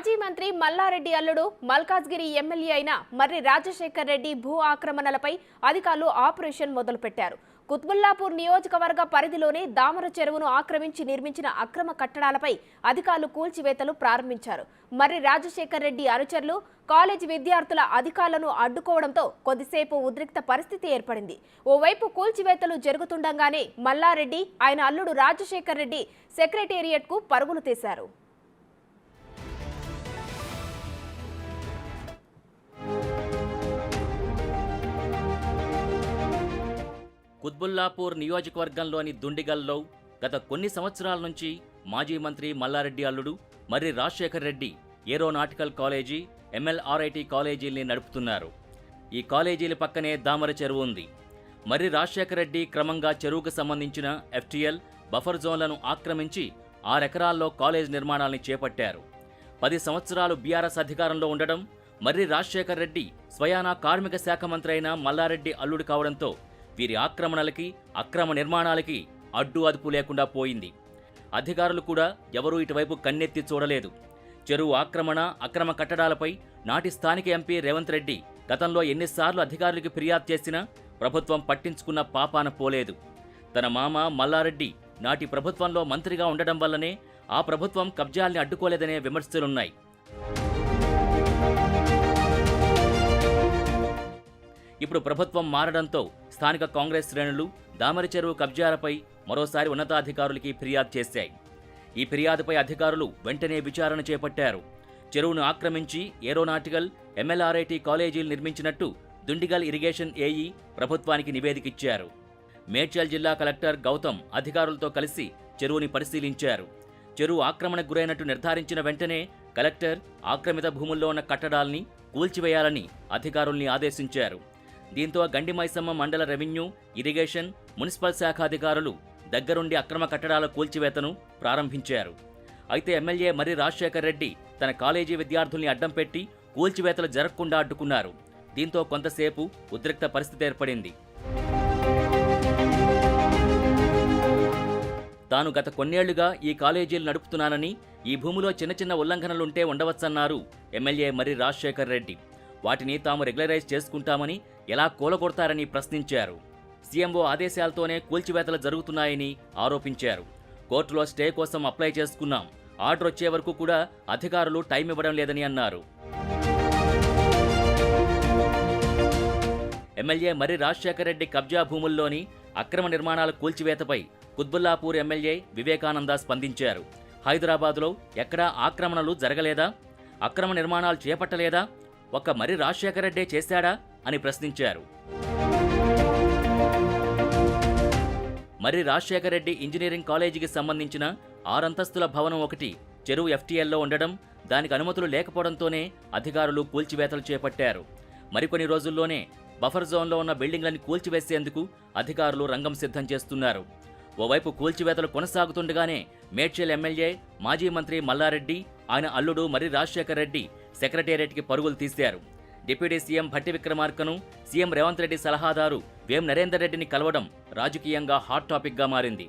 మాజీ మంత్రి మల్లారెడ్డి అల్లుడు మల్కాజ్గిరి ఎమ్మెల్యే అయిన మర్రి రాజశేఖర్ రెడ్డి భూ ఆక్రమణలపై అధికారులు ఆపరేషన్ మొదలుపెట్టారు. కుత్బుల్లాపూర్ నియోజకవర్గ పరిధిలోని దామర చెరువును ఆక్రమించి నిర్మించిన అక్రమ కట్టడాలపై అధికారులు కూల్చివేతలు ప్రారంభించారు. మర్రి రాజశేఖర్ రెడ్డి అనుచరులు కాలేజీ విద్యార్థుల అధికారులను అడ్డుకోవడంతో కొద్దిసేపు ఉద్రిక్త పరిస్థితి ఏర్పడింది. ఓవైపు కూల్చివేతలు జరుగుతుండగానే మల్లారెడ్డి ఆయన అల్లుడు రాజశేఖర్ రెడ్డి సెక్రటేరియట్కు పరుగులు తీశారు. కుత్బుల్లాపూర్ నియోజకవర్గంలోని దుండిగల్లో గత కొన్ని సంవత్సరాల నుంచి మాజీ మంత్రి మల్లారెడ్డి అల్లుడు మర్రి రాజశేఖర్ రెడ్డి ఏరోనాటికల్ కాలేజీ, ఎంఎల్ఆర్ఐటీ కాలేజీల్ని నడుపుతున్నారు. ఈ కాలేజీల పక్కనే దామర చెరువు ఉంది. మర్రి రాజశేఖర్ రెడ్డి క్రమంగా చెరువుకు సంబంధించిన FTL బఫర్ జోన్లను ఆక్రమించి 6 ఎకరాల్లో కాలేజ్ నిర్మాణాల్ని చేపట్టారు. 10 సంవత్సరాలు బీఆర్ఎస్ అధికారంలో ఉండడం, మర్రి రాజశేఖర్ రెడ్డి స్వయానా కార్మిక శాఖ మంత్రి అయిన మల్లారెడ్డి అల్లుడు కావడంతో వీరి ఆక్రమణలకి, అక్రమ నిర్మాణాలకి అడ్డు అదుపు లేకుండా పోయింది. అధికారులు కూడా ఎవరూ ఇటువైపు కన్నెత్తి చూడలేదు. చెరువు ఆక్రమణ, అక్రమ కట్టడాలపై నాటి స్థానిక ఎంపీ రేవంత్ రెడ్డి గతంలో ఎన్నిసార్లు అధికారులకు ఫిర్యాదు చేసినా ప్రభుత్వం పట్టించుకున్న పాపాన పోలేదు. తన మామ మల్లారెడ్డి నాటి ప్రభుత్వంలో మంత్రిగా ఉండడం వల్లనే ఆ ప్రభుత్వం కబ్జాల్ని అడ్డుకోలేదనే విమర్శలున్నాయి. ఇప్పుడు ప్రభుత్వం మారడంతో స్థానిక కాంగ్రెస్ శ్రేణులు దామర చెరువు కబ్జాలపై మరోసారి ఉన్నతాధికారులకి ఫిర్యాదు చేశాయి. ఈ ఫిర్యాదుపై అధికారులు వెంటనే విచారణ చేపట్టారు. చెరువును ఆక్రమించి ఏరోనాటికల్, ఎంఎల్ఆర్ఐటీ కాలేజీలు నిర్మించినట్టు దుండిగల్ ఇరిగేషన్ ఏఈ ప్రభుత్వానికి నివేదికిచ్చారు. మేడ్చల్ జిల్లా కలెక్టర్ గౌతమ్ అధికారులతో కలిసి చెరువుని పరిశీలించారు. చెరువు ఆక్రమణకు గురైనట్టు నిర్ధారించిన వెంటనే కలెక్టర్ ఆక్రమిత భూముల్లో ఉన్న కట్టడాల్ని కూల్చివేయాలని అధికారుల్ని ఆదేశించారు. దీంతో గండిమైసమ్మ మండల రెవెన్యూ, ఇరిగేషన్, మున్సిపల్ శాఖ అధికారులు దగ్గరుండి అక్రమ కట్టడాల కూల్చివేతను ప్రారంభించారు. అయితే ఎమ్మెల్యే మర్రి రాజశేఖర్ రెడ్డి తన కాలేజీ విద్యార్థుల్ని అడ్డం పెట్టి కూల్చివేతలు జరగకుండా అడ్డుకున్నారు. దీంతో కొంతసేపు ఉద్రిక్త పరిస్థితి ఏర్పడింది. తాను గత కొన్నేళ్లుగా ఈ కాలేజీలు నడుపుతున్నానని, ఈ భూమిలో చిన్న చిన్న ఉల్లంఘనలుంటే ఉండవచ్చన్నారు ఎమ్మెల్యే మర్రి రాజశేఖర్ రెడ్డి. వాటిని తాము రెగ్యులరైజ్ చేసుకుంటామని ఎలా కూలగొడతారని ప్రశ్నించారు. సీఎంఓ ఆదేశాలతోనే కూల్చివేతలు జరుగుతున్నాయని ఆరోపించారు. కోర్టులో స్టే కోసం అప్లై చేసుకున్నాం, ఆర్డర్ వచ్చే వరకు కూడా అధికారులు టైం ఇవ్వడం లేదని అన్నారు. ఎమ్మెల్యే మర్రి రాజశేఖర్ రెడ్డి కబ్జా భూముల్లోని అక్రమ నిర్మాణాల కూల్చివేతపై కుత్బుల్లాపూర్ ఎమ్మెల్యే వివేకానంద స్పందించారు. హైదరాబాద్లో ఎక్కడా ఆక్రమణలు జరగలేదా? అక్రమ నిర్మాణాలు చేపట్టలేదా? ఒక్క మర్రి రాజశేఖర్ రెడ్డే చేశాడా అని ప్రశ్నించారు. మర్రి రాజశేఖర్ రెడ్డి ఇంజనీరింగ్ కాలేజీకి సంబంధించిన 6 అంతస్తుల భవనం ఒకటి చెరువు FTLలో ఉండడం, దానికి అనుమతులు లేకపోవడంతోనే అధికారులు కూల్చివేతలు చేపట్టారు. మరికొన్ని రోజుల్లోనే బఫర్ జోన్లో ఉన్న బిల్డింగ్లను కూల్చివేసేందుకు అధికారులు రంగం సిద్ధం చేస్తున్నారు. ఓవైపు కూల్చివేతలు కొనసాగుతుండగానే మేడ్చల్ ఎమ్మెల్యే, మాజీ మంత్రి మల్లారెడ్డి, ఆయన అల్లుడు మర్రి రాజశేఖర్ రెడ్డి సెక్రటేరియట్కి పరుగులు తీశారు. డిప్యూటీ సీఎం భట్టి విక్రమార్కను, సీఎం రేవంత్ రెడ్డి సలహాదారు వేం నరేందర్ రెడ్డిని కలవడం రాజకీయంగా హాట్ టాపిక్గా మారింది.